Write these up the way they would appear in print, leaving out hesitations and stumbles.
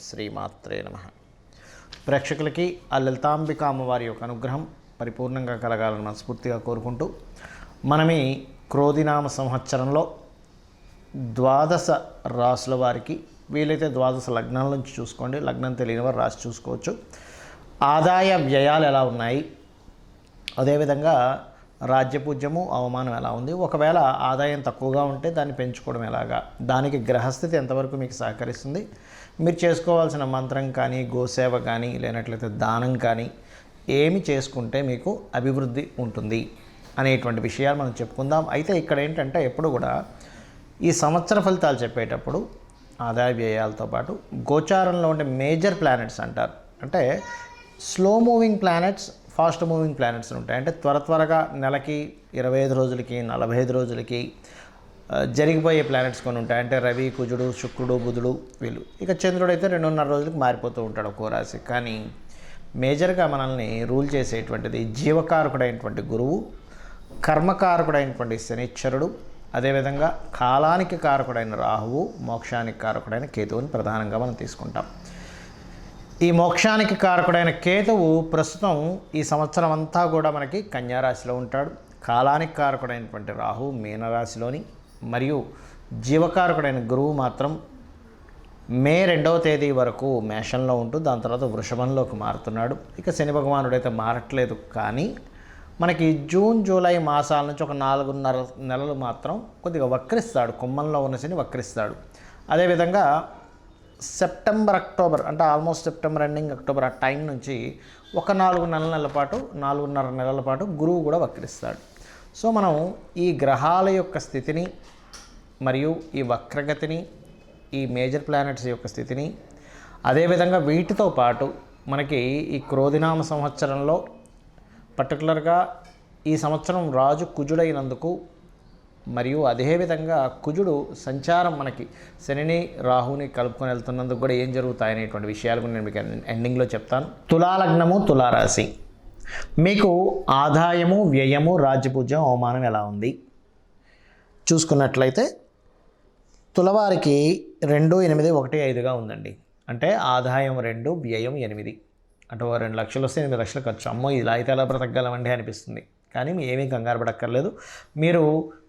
శ్రీమాత్రే నమః. ప్రేక్షకులకి ఆ లలితాంబిక అమ్మవారి యొక్క అనుగ్రహం పరిపూర్ణంగా కలగాలని మనస్ఫూర్తిగా కోరుకుంటూ మనం ఈ క్రోధినామ సంవత్సరంలో ద్వాదశ రాసుల వారికి వీలైతే ద్వాదశ లగ్నాల నుంచి చూసుకోండి, లగ్నం తెలియని వారు రాసి చూసుకోవచ్చు. ఆదాయ వ్యయాలు ఎలా ఉన్నాయి, అదేవిధంగా రాజ్యపూజ్యము అవమానం ఎలా ఉంది, ఒకవేళ ఆదాయం తక్కువగా ఉంటే దాన్ని పెంచుకోవడం ఎలాగా, దానికి గ్రహస్థితి ఎంతవరకు మీకు సహకరిస్తుంది, మీరు చేసుకోవాల్సిన మంత్రం కానీ గోసేవ కానీ లేనట్లయితే దానం కానీ ఏమి చేసుకుంటే మీకు అభివృద్ధి ఉంటుంది అనేటువంటి విషయాలు మనం చెప్పుకుందాం. అయితే ఇక్కడ ఏంటంటే ఎప్పుడు కూడా ఈ సంవత్సర ఫలితాలు చెప్పేటప్పుడు ఆదాయ వ్యయాలతో పాటు గోచారంలో ఉండే మేజర్ ప్లానెట్స్ అంటారు. అంటే slow moving planets, fast moving planets ఉంటాయి. అంటే త్వరగా నెలకి 25 రోజులకి 45 రోజులకి జరిగిపోయే ప్లానెట్స్ కొన్ని ఉంటాయి. అంటే రవి, కుజుడు, శుక్రుడు, బుధుడు వీళ్ళు. ఇక చంద్రుడు అయితే 2.5 రోజులకి మారిపోతూ ఉంటాడు ఒక్కో రాశి. కానీ మేజర్గా మనల్ని రూల్ చేసేటువంటిది జీవకారకుడైనటువంటి గురువు, కర్మకారకుడైనటువంటి శనిశ్చరుడు, అదేవిధంగా కాలానికి కారకుడైన రాహువు, మోక్షానికి కారకుడైన కేతువుని ప్రధానంగా మనం తీసుకుంటాం. ఈ మోక్షానికి కారకుడైన కేతువు ప్రస్తుతం ఈ సంవత్సరం అంతా కూడా మనకి కన్యారాశిలో ఉంటాడు. కాలానికి కారకుడైనటువంటి రాహువు మీనరాశిలోని, మరియు జీవకారకుడైన గురువు మాత్రం మే 2వ తేదీ వరకు మేషంలో ఉంటూ దాని తర్వాత వృషభంలోకి మారుతున్నాడు. ఇక శని భగవానుడైతే మారట్లేదు, కానీ మనకి జూన్ జూలై మాసాల నుంచి ఒక 4.5 నెలలు మాత్రం కొద్దిగా వక్రిస్తాడు. కుంభంలో ఉన్న శని వక్రిస్తాడు. అదేవిధంగా సెప్టెంబర్ అక్టోబర్, అంటే ఆల్మోస్ట్ సెప్టెంబర్ ఎండింగ్ అక్టోబర్ ఆ టైం నుంచి ఒక 4.5 నెలల పాటు గురువు కూడా వక్రిస్తాడు. సో మనం ఈ గ్రహాల యొక్క స్థితిని మరియు ఈ వక్రగతిని, ఈ మేజర్ ప్లానెట్స్ యొక్క స్థితిని, అదేవిధంగా వీటితో పాటు మనకి ఈ క్రోధినామ సంవత్సరంలో పర్టికులర్గా ఈ సంవత్సరం రాజు కుజుడైనందుకు, మరియు అదేవిధంగా కుజుడు సంచారం మనకి శనిని రాహుని కలుపుకొని వెళ్తున్నందుకు కూడా ఏం జరుగుతాయనేటువంటి విషయాలు కూడా నేను మీకు ఎండింగ్లో చెప్తాను. తులాలగ్నము, తులారాశి. మీకు ఆదాయము, వ్యయము, రాజ్యపూజ్యం, అవమానం ఎలా ఉంది చూసుకున్నట్లయితే తులవారికి 2, 8, 1, 5గా ఉందండి. అంటే ఆదాయం 2, వ్యయం 8. అంటే 2 లక్షలు వస్తే 8 లక్షలు ఖర్చు. అమ్మో ఇలా అయితే ఎలా బ్రతకగలమండి అనిపిస్తుంది. కానీ ఏమీ కంగారు పడక్కర్లేదు. మీరు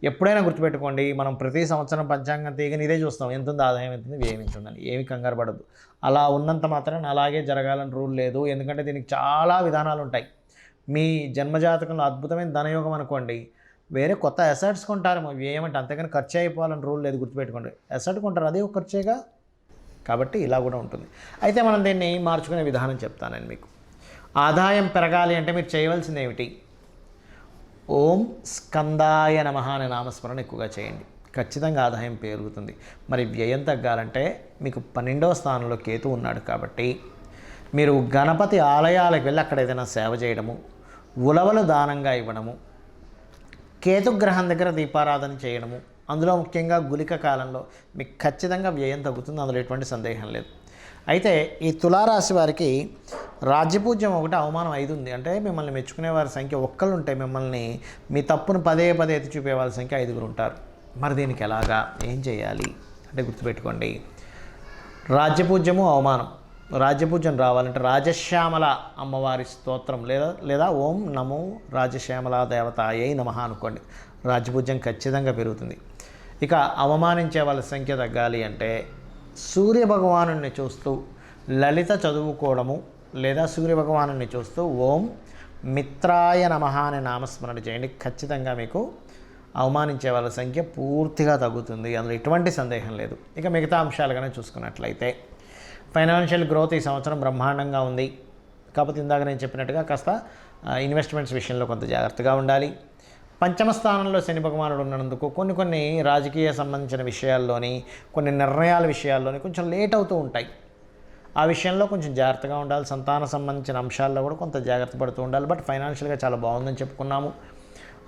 ఎప్పుడైనా గుర్తుపెట్టుకోండి, మనం ప్రతి సంవత్సరం పంచాంగం తీయగానే ఇదే చూస్తాం, ఎంత ఉంది ఆదాయం, ఎంత ఉంది వ్యయం, ఎంత ఉందని. ఏమీ కంగారు పడద్దు. అలా ఉన్నంత మాత్రం అలాగే జరగాలని రూల్ లేదు. ఎందుకంటే దీనికి చాలా విధానాలు ఉంటాయి. మీ జన్మజాతకంలో అద్భుతమైన ధనయోగం అనుకోండి, వేరే కొత్త అసెట్స్ కొంటారు, వ్యయం అంటే అంతేగాని ఖర్చు అయిపోవాలని రూల్ లేదు. గుర్తుపెట్టుకోండి, అసెట్ కొంటారు, అదే ఒక ఖర్చేగా. కాబట్టి ఇలా కూడా ఉంటుంది. అయితే మనం దీన్ని మార్చుకునే విధానం చెప్తానండి మీకు. ఆదాయం పెరగాలి అంటే మీరు చేయవలసింది ఏమిటి? ఓం స్కందాయ నమః అనే నామస్మరణ ఎక్కువగా చేయండి, ఖచ్చితంగా ఆదాయం పెరుగుతుంది. మరి వ్యయం తగ్గాలంటే మీకు 12వ స్థానంలో కేతు ఉన్నాడు కాబట్టి మీరు గణపతి ఆలయాలకు వెళ్ళి అక్కడ ఏదైనా సేవ చేయడము, ఉలవలు దానంగా ఇవ్వడము, కేతుగ్రహం దగ్గర దీపారాధన చేయడము, అందులో ముఖ్యంగా గుళిక కాలంలో మీకు ఖచ్చితంగా వ్యయం తగ్గుతుంది, అందులో ఎటువంటి సందేహం లేదు. అయితే ఈ తులారాశి వారికి రాజ్యపూజ్యం 1, అవమానం 5 ఉంది. అంటే మిమ్మల్ని మెచ్చుకునే వారి సంఖ్య ఒక్కళ్ళు ఉంటే మిమ్మల్ని మీ తప్పును పదే ఎత్తి చూపే వాళ్ళ సంఖ్య 5 ఉంటారు. మరి దీనికి ఎలాగా, ఏం చేయాలి అంటే గుర్తుపెట్టుకోండి, రాజ్యపూజ్యము, అవమానం. రాజ్యపూజ్యం రావాలంటే రాజశ్యామల అమ్మవారి స్తోత్రం లేదా ఓం నమో రాజశ్యామల దేవతాయై నమః అనుకోండి. రాజ్యపూజ్యం ఖచ్చితంగా పెరుగుతుంది. ఇక అవమానించే వాళ్ళ సంఖ్య తగ్గాలి అంటే సూర్యభగవాను చూస్తూ లలిత చదువుకోవడము, లేదా సూర్యభగవాను చూస్తూ ఓం మిత్రాయ నమః అనే నామస్మరణ చేయండి. ఖచ్చితంగా మీకు అవమానించే వాళ్ళ సంఖ్య పూర్తిగా తగ్గుతుంది, అందులో ఎటువంటి సందేహం లేదు. ఇక మిగతా అంశాలుగానే చూసుకున్నట్లయితే ఫైనాన్షియల్ గ్రోత్ ఈ సంవత్సరం బ్రహ్మాండంగా ఉంది. కాకపోతే ఇందాక నేను చెప్పినట్టుగా కాస్త ఇన్వెస్ట్మెంట్స్ విషయంలో కొంత జాగ్రత్తగా ఉండాలి. పంచమ స్థానంలో శని భగవానుడు ఉన్నందుకు కొన్ని రాజకీయ సంబంధించిన విషయాల్లోని, కొన్ని నిర్ణయాల విషయాల్లోని కొంచెం లేట్ అవుతూ ఉంటాయి. ఆ విషయంలో కొంచెం జాగ్రత్తగా ఉండాలి. సంతాన సంబంధించిన అంశాల్లో కూడా కొంత జాగ్రత్త పడుతూ ఉండాలి. బట్ ఫైనాన్షియల్గా చాలా బాగుందని చెప్పుకున్నాము.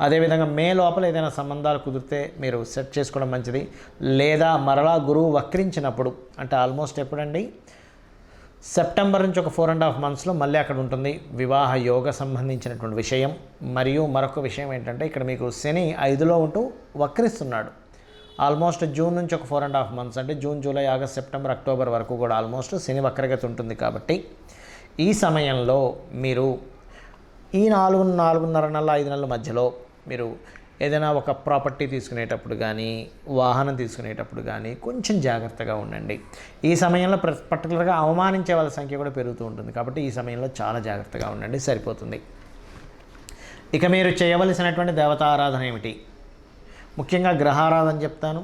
అదేవిధంగా మే లోపల ఏదైనా సంబంధాలు కుదిరితే మీరు సెట్ చేసుకోవడం మంచిది. లేదా మరలా గురువు వక్రించినప్పుడు, అంటే ఆల్మోస్ట్ ఎప్పుడండి, సెప్టెంబర్ నుంచి ఒక 4.5 మంత్స్లో మళ్ళీ అక్కడ ఉంటుంది వివాహ యోగ సంబంధించినటువంటి విషయం. మరియు మరొక విషయం ఏంటంటే ఇక్కడ మీకు శని 5లో ఉంటూ వక్రిస్తున్నాడు. ఆల్మోస్ట్ జూన్ నుంచి ఒక 4.5 months అంటే June, July, August, September, October వరకు కూడా ఆల్మోస్ట్ శని వక్రగతి ఉంటుంది. కాబట్టి ఈ సమయంలో మీరు ఈ 4.5 నెలల 5 నెలల మధ్యలో మీరు ఏదైనా ఒక ప్రాపర్టీ తీసుకునేటప్పుడు కానీ, వాహనం తీసుకునేటప్పుడు కానీ కొంచెం జాగ్రత్తగా ఉండండి. ఈ సమయంలో పర్టికులర్గా అవమానించే వాళ్ళ సంఖ్య కూడా పెరుగుతూ ఉంటుంది. కాబట్టి ఈ సమయంలో చాలా జాగ్రత్తగా ఉండండి, సరిపోతుంది. ఇక మీరు చేయవలసినటువంటి దేవతారాధన ఏమిటి? ముఖ్యంగా గ్రహారాధన చెప్తాను.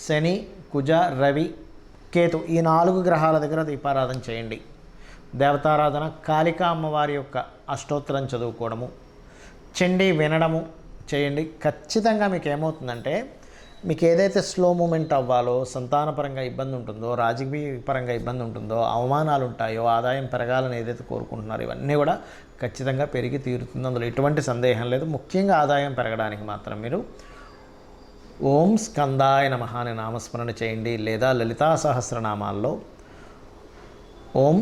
శని, కుజ, రవి, కేతు ఈ 4 గ్రహాల దగ్గర దీపారాధన చేయండి. దేవతారాధన కాళికా అమ్మవారి యొక్క అష్టోత్తరం చదువుకోవడము, చండీ వినడము చేయండి. ఖచ్చితంగా మీకు ఏమవుతుందంటే, మీకు ఏదైతే స్లో మూమెంట్ అవ్వాలో, సంతానపరంగా ఇబ్బంది ఉంటుందో, రాజకీయ పరంగా ఇబ్బంది ఉంటుందో, అవమానాలు ఉంటాయో, ఆదాయం పెరగాలని ఏదైతే కోరుకుంటున్నారో ఇవన్నీ కూడా ఖచ్చితంగా పెరిగి తీరుతుంది. అందులో ఎటువంటి సందేహం లేదు. ముఖ్యంగా ఆదాయం పెరగడానికి మాత్రం మీరు ఓం స్కందాయ నమః అనే నామస్మరణ చేయండి. లేదా లలితా సహస్రనామాల్లో ఓం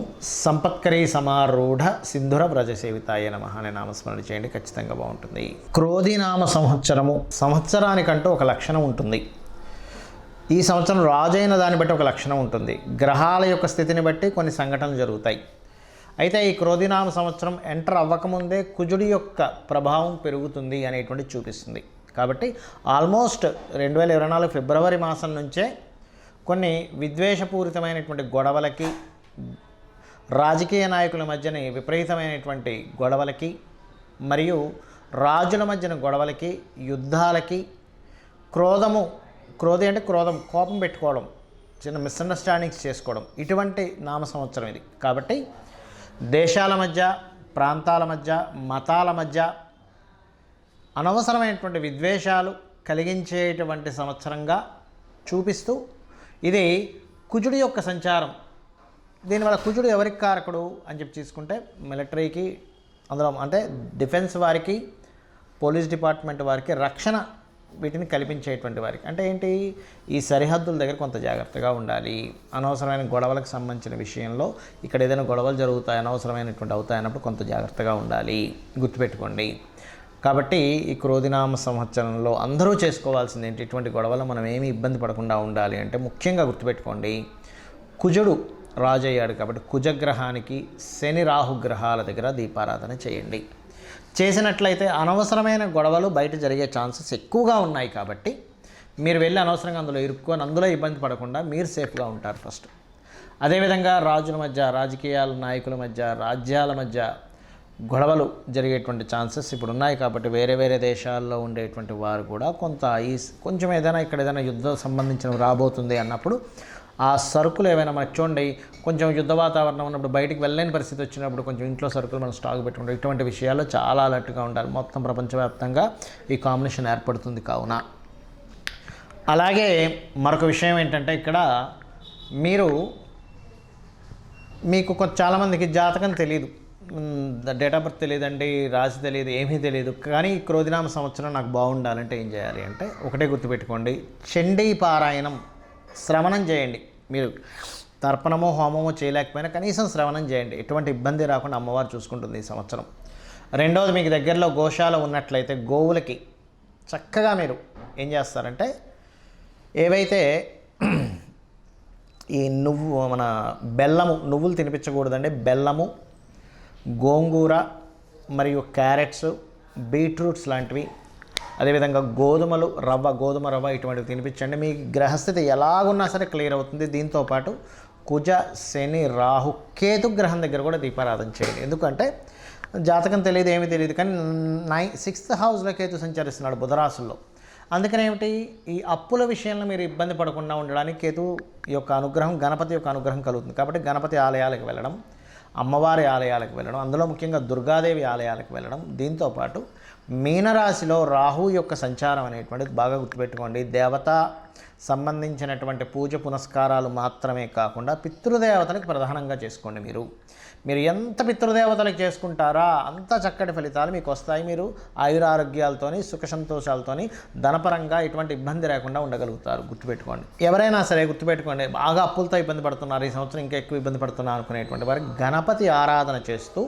సంపత్కరీ సమారూఢ సింధుర వ్రజ సేవితాయ నమః అనే నామస్మరణ చేయండి. ఖచ్చితంగా బాగుంటుంది. క్రోధినామ సంవత్సరము, సంవత్సరానికంటూ ఒక లక్షణం ఉంటుంది. ఈ సంవత్సరం రాజైన దాన్ని బట్టి ఒక లక్షణం ఉంటుంది. గ్రహాల యొక్క స్థితిని బట్టి కొన్ని సంఘటనలు జరుగుతాయి. అయితే ఈ క్రోధినామ సంవత్సరం ఎంటర్ అవ్వకముందే కుజుడి యొక్క ప్రభావం పెరుగుతుంది అనేటువంటి చూపిస్తుంది. కాబట్టి ఆల్మోస్ట్ 2024 ఫిబ్రవరి మాసం నుంచే కొన్ని విద్వేషపూరితమైనటువంటి గొడవలకి, రాజకీయ నాయకుల మధ్యన విపరీతమైనటువంటి గొడవలకి, మరియు రాజుల మధ్యన గొడవలకి, యుద్ధాలకి, క్రోధి అంటే క్రోధం, కోపం పెట్టుకోవడం, చిన్న మిస్అండర్స్టాండింగ్స్ చేసుకోవడం, ఇటువంటి నామ సంవత్సరం ఇది. కాబట్టి దేశాల మధ్య, ప్రాంతాల మధ్య, మతాల మధ్య అనవసరమైనటువంటి విద్వేషాలు కలిగించేటువంటి సంవత్సరంగా చూపిస్తూ, ఇది కుజుడి యొక్క సంచారం. దీనివల్ల కుజుడు ఎవరికి కారకుడు అని చెప్పి తీసుకుంటే మిలిటరీకి, అందులో అంటే డిఫెన్స్ వారికి, పోలీస్ డిపార్ట్మెంట్ వారికి, రక్షణ వీటిని కల్పించేటువంటి వారికి. అంటే ఏంటి, ఈ సరిహద్దుల దగ్గర కొంత జాగ్రత్తగా ఉండాలి. అనవసరమైన గొడవలకు సంబంధించిన విషయంలో ఇక్కడ ఏదైనా గొడవలు జరుగుతాయి, అనవసరమైనటువంటి అవుతాయి అన్నప్పుడు కొంత జాగ్రత్తగా ఉండాలి, గుర్తుపెట్టుకోండి. కాబట్టి ఈ క్రోధినామ సంవత్సరంలో అందరూ చేసుకోవాల్సింది ఏంటి, ఇటువంటి గొడవలు మనం ఏమీ ఇబ్బంది పడకుండా ఉండాలి అంటే ముఖ్యంగా గుర్తుపెట్టుకోండి, కుజుడు రాజు అయ్యాడు. కాబట్టి కుజగ్రహానికి శని, రాహు గ్రహాల దగ్గర దీపారాధన చేయండి. చేసినట్లయితే అనవసరమైన గొడవలు బయట జరిగే ఛాన్సెస్ ఎక్కువగా ఉన్నాయి. కాబట్టి మీరు వెళ్ళి అనవసరంగా అందులో ఇరుక్కొని అందులో ఇబ్బంది పడకుండా మీరు సేఫ్గా ఉంటారు ఫస్ట్. అదేవిధంగా రాజుల మధ్య, రాజకీయాల నాయకుల మధ్య, రాజ్యాల మధ్య గొడవలు జరిగేటువంటి ఛాన్సెస్ ఇప్పుడు ఉన్నాయి. కాబట్టి వేరే వేరే దేశాల్లో ఉండేటువంటి వారు కూడా కొంచెం ఏదైనా ఇక్కడ ఏదైనా యుద్ధం సంబంధించిన రాబోతుంది అన్నప్పుడు ఆ సరుకులు ఏమైనా మనకు చూడండి, కొంచెం యుద్ధ వాతావరణం ఉన్నప్పుడు బయటికి వెళ్ళలేని పరిస్థితి వచ్చినప్పుడు కొంచెం ఇంట్లో సరుకులు మనం స్టాక్ పెట్టుకుంటాం. ఇటువంటి విషయాల్లో చాలా అలర్ట్గా ఉండాలి. మొత్తం ప్రపంచవ్యాప్తంగా ఈ కాంబినేషన్ ఏర్పడుతుంది కావున. అలాగే మరొక విషయం ఏంటంటే, ఇక్కడ మీకు చాలామందికి జాతకం తెలియదు, డేట్ ఆఫ్ బర్త్ తెలియదండి, రాశి తెలియదు, ఏమీ తెలియదు. కానీ ఈ క్రోధినామ సంవత్సరం నాకు బాగుండాలంటే ఏం చేయాలి అంటే ఒకటే గుర్తుపెట్టుకోండి, చండీ పారాయణం, శ్రవణం చేయండి. మీరు తర్పణమో హోమమో చేయలేకపోయినా కనీసం శ్రవణం చేయండి. ఎటువంటి ఇబ్బంది రాకుండా అమ్మవారు చూసుకుంటుంది ఈ సంవత్సరం. రెండవది, మీకు దగ్గరలో గోశాల ఉన్నట్లయితే గోవులకి చక్కగా మీరు ఏం చేస్తారంటే, ఏవైతే ఈ మన నువ్వులు తినిపించకూడదండి. బెల్లము, గోంగూర మరియు క్యారెట్స్, బీట్రూట్స్ లాంటివి, అదేవిధంగా గోధుమ రవ్వ ఇటువంటివి తినిపించండి. మీ గ్రహస్థితి ఎలాగున్నా సరే క్లియర్ అవుతుంది. దీంతోపాటు కుజ, శని, రాహు, కేతు గ్రహం దగ్గర కూడా దీపారాధన చేయండి. ఎందుకంటే జాతకం తెలియదు, ఏమీ తెలియదు, కానీ 6th హౌస్లో కేతు సంచరిస్తున్నాడు బుధరాశుల్లో. అందుకని ఏమిటి, ఈ అప్పుల విషయంలో మీరు ఇబ్బంది పడకుండా ఉండడానికి కేతు యొక్క అనుగ్రహం, గణపతి యొక్క అనుగ్రహం కలుగుతుంది. కాబట్టి గణపతి ఆలయాలకు వెళ్ళడం, అమ్మవారి ఆలయాలకు వెళ్ళడం, అందులో ముఖ్యంగా దుర్గాదేవి ఆలయాలకు వెళ్ళడం. దీంతోపాటు మీనరాశిలో రాహు యొక్క సంచారం అనేటువంటిది బాగా గుర్తుపెట్టుకోండి. దేవత సంబంధించినటువంటి పూజ పునస్కారాలు మాత్రమే కాకుండా పితృదేవతలకు ప్రధానంగా చేసుకోండి. మీరు ఎంత పితృదేవతలకు చేసుకుంటారా అంత చక్కటి ఫలితాలు మీకు వస్తాయి. మీరు ఆయురారోగ్యాలతోని, సుఖ సంతోషాలతోని, ధనపరంగా ఎటువంటి ఇబ్బంది లేకుండా ఉండగలుగుతారు. గుర్తుపెట్టుకోండి. ఎవరైనా సరే గుర్తుపెట్టుకోండి, బాగా అప్పులతో ఇబ్బంది పడుతున్నారు, ఈ సంవత్సరం ఇంకా ఎక్కువ ఇబ్బంది పడుతున్నారు అనుకునేటువంటి వారికి గణపతి ఆరాధన చేస్తూ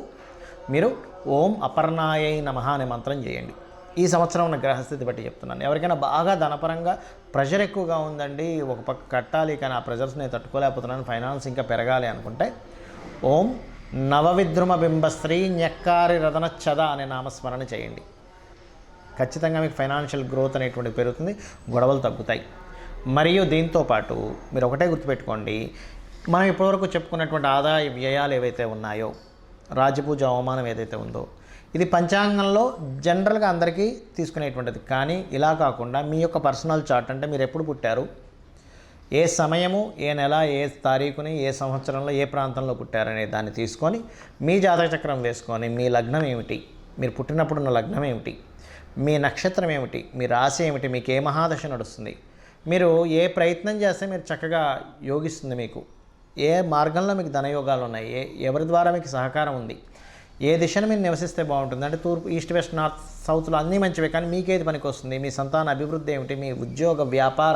మీరు ఓం అపర్ణాయై నమః అనే మంత్రం చేయండి. ఈ సంవత్సరం ఉన్న గ్రహస్థితి బట్టి చెప్తున్నాను. ఎవరికైనా బాగా ధనపరంగా ప్రెషర్ ఎక్కువగా ఉందండి, ఒక పక్క కట్టాలి కానీ ఆ ప్రెషర్స్ నేను తట్టుకోలేకపోతున్నాను, ఫైనాన్స్ ఇంకా పెరగాలి అనుకుంటే ఓం నవవిద్రుమ బింబశ్రీ న్యక్కారి రతనచ్చద అనే నామస్మరణ చేయండి. ఖచ్చితంగా మీకు ఫైనాన్షియల్ గ్రోత్ అనేటువంటిది పెరుగుతుంది, గొడవలు తగ్గుతాయి. మరియు దీంతోపాటు మీరు ఒకటే గుర్తుపెట్టుకోండి, మనం ఇప్పటివరకు చెప్పుకున్నటువంటి ఆదాయ వ్యయాలు ఏవైతే ఉన్నాయో, రాజపూజ అవమానం ఏదైతే ఉందో, ఇది పంచాంగంలో జనరల్గా అందరికీ తీసుకునేటువంటిది. కానీ ఇలా కాకుండా మీ యొక్క పర్సనల్ చార్ట్, అంటే మీరు ఎప్పుడు పుట్టారు, ఏ సమయము, ఏ నెల, ఏ తారీఖుని, ఏ సంవత్సరంలో, ఏ ప్రాంతంలో పుట్టారనే దాన్ని తీసుకొని మీ జాతక చక్రం వేసుకొని మీ లగ్నం ఏమిటి, మీరు పుట్టినప్పుడున్న లగ్నం ఏమిటి, మీ నక్షత్రం ఏమిటి, మీ రాశి ఏమిటి, మీకు ఏ మహాదశ నడుస్తుంది, మీరు ఏ ప్రయత్నం చేస్తే మీరు చక్కగా యోగిస్తుంది, మీకు ఏ మార్గంలో మీకు ధనయోగాలు ఉన్నాయి, ఎవరి ద్వారా మీకు సహకారం ఉంది, ఏ దిశను మీరు నివసిస్తే బాగుంటుంది, అంటే తూర్పు, ఈస్ట్, వెస్ట్, నార్త్, సౌత్లో అన్నీ మంచివే, కానీ మీకేది పనికి వస్తుంది, మీ సంతాన అభివృద్ధి ఏమిటి, మీ ఉద్యోగ, వ్యాపార,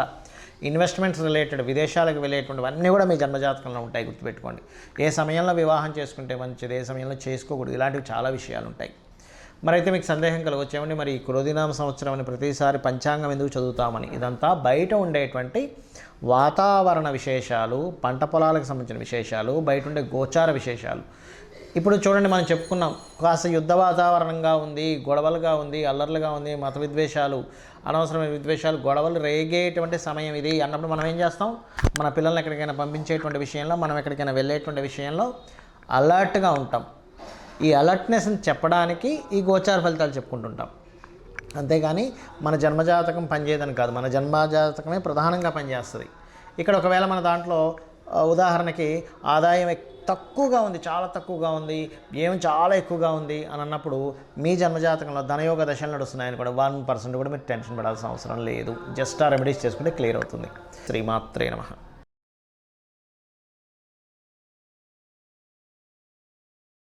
ఇన్వెస్ట్మెంట్స్ రిలేటెడ్, విదేశాలకు వెళ్ళేటువంటివన్నీ కూడా మీ జన్మజాతకంలో ఉంటాయి. గుర్తుపెట్టుకోండి. ఏ సమయంలో వివాహం చేసుకుంటే మంచిది, ఏ సమయంలో చేసుకోకూడదు, ఇలాంటివి చాలా విషయాలు ఉంటాయి. మరైతే మీకు సందేహం కలగొచ్చేమండి, మరి ఈ క్రోధినామ సంవత్సరం అని ప్రతిసారి పంచాంగం ఎందుకు చదువుతామని. ఇదంతా బయట ఉండేటువంటి వాతావరణ విశేషాలు, పంట పొలాలకు సంబంధించిన విశేషాలు, బయట ఉండే గోచార విశేషాలు. ఇప్పుడు చూడండి, మనం చెప్పుకున్నాం, కాస్త యుద్ధ వాతావరణంగా ఉంది, గొడవలుగా ఉంది, అల్లర్లుగా ఉంది, మత విద్వేషాలు, అనవసరమైన విద్వేషాలు, గొడవలు రేగేటువంటి సమయం ఇది అన్నప్పుడు మనం ఏం చేస్తాం, మన పిల్లల్ని ఎక్కడికైనా పంపించేటువంటి విషయంలో, మనం ఎక్కడికైనా వెళ్ళేటువంటి విషయంలో అలర్ట్గా ఉంటాం. ఈ అలర్ట్నెస్ని చెప్పడానికి ఈ గోచార ఫలితాలు చెప్పుకుంటుంటాం. అంతేగాని మన జన్మజాతకం పనిచేయదని కాదు, మన జన్మజాతకమే ప్రధానంగా పనిచేస్తుంది. ఇక్కడ ఒకవేళ మన దాంట్లో ఉదాహరణకి ఆదాయం తక్కువగా ఉంది, చాలా తక్కువగా ఉంది, వ్యయం చాలా ఎక్కువగా ఉంది అని అన్నప్పుడు మీ జన్మజాతకంలో ధనయోగ దశలు నడుస్తున్నాయని కూడా 1% కూడా మీరు టెన్షన్ పడాల్సిన అవసరం లేదు. జస్ట్ ఆ రెమెడీస్ చేసుకుంటే క్లియర్ అవుతుంది. శ్రీమాత్రే నమః.